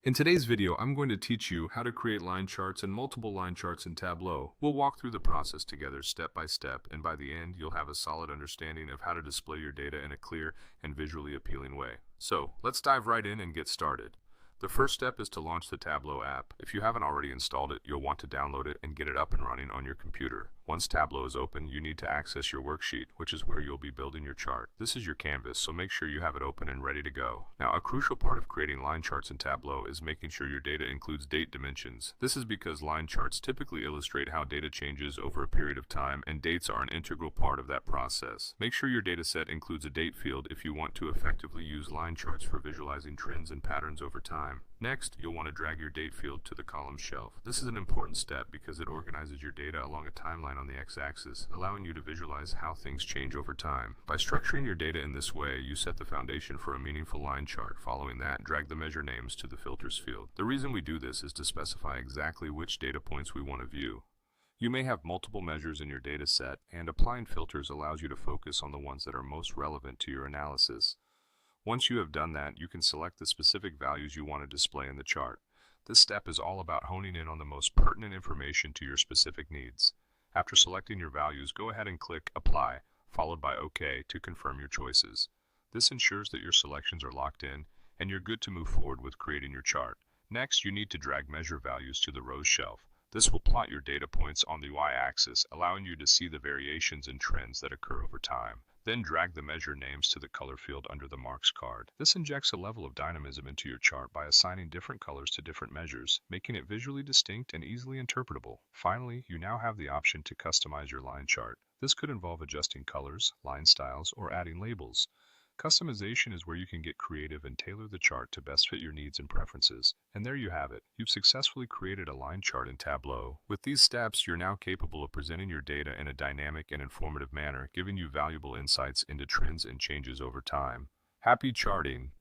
In today's video, I'm going to teach you how to create line charts and multiple line charts in Tableau. We'll walk through the process together step by step, and by the end, you'll have a solid understanding of how to display your data in a clear and visually appealing way. So, let's dive right in and get started. The first step is to launch the Tableau app. If you haven't already installed it, you'll want to download it and get it up and running on your computer. Once Tableau is open, you need to access your worksheet, which is where you'll be building your chart. This is your canvas, so make sure you have it open and ready to go. Now, a crucial part of creating line charts in Tableau is making sure your data includes date dimensions. This is because line charts typically illustrate how data changes over a period of time, and dates are an integral part of that process. Make sure your data set includes a date field if you want to effectively use line charts for visualizing trends and patterns over time. Next, you'll want to drag your date field to the column shelf. This is an important step because it organizes your data along a timeline on the x-axis, allowing you to visualize how things change over time. By structuring your data in this way, you set the foundation for a meaningful line chart. Following that, drag the measure names to the filters field. The reason we do this is to specify exactly which data points we want to view. You may have multiple measures in your data set, and applying filters allows you to focus on the ones that are most relevant to your analysis. Once you have done that, you can select the specific values you want to display in the chart. This step is all about honing in on the most pertinent information to your specific needs. After selecting your values, go ahead and click Apply, followed by OK to confirm your choices. This ensures that your selections are locked in, and you're good to move forward with creating your chart. Next, you need to drag measure values to the rows shelf. This will plot your data points on the y-axis, allowing you to see the variations and trends that occur over time. Then drag the measure names to the color field under the marks card. This injects a level of dynamism into your chart by assigning different colors to different measures, making it visually distinct and easily interpretable. Finally, you now have the option to customize your line chart. This could involve adjusting colors, line styles, or adding labels. Customization is where you can get creative and tailor the chart to best fit your needs and preferences. And there you have it. You've successfully created a line chart in Tableau. With these steps, you're now capable of presenting your data in a dynamic and informative manner, giving you valuable insights into trends and changes over time. Happy charting!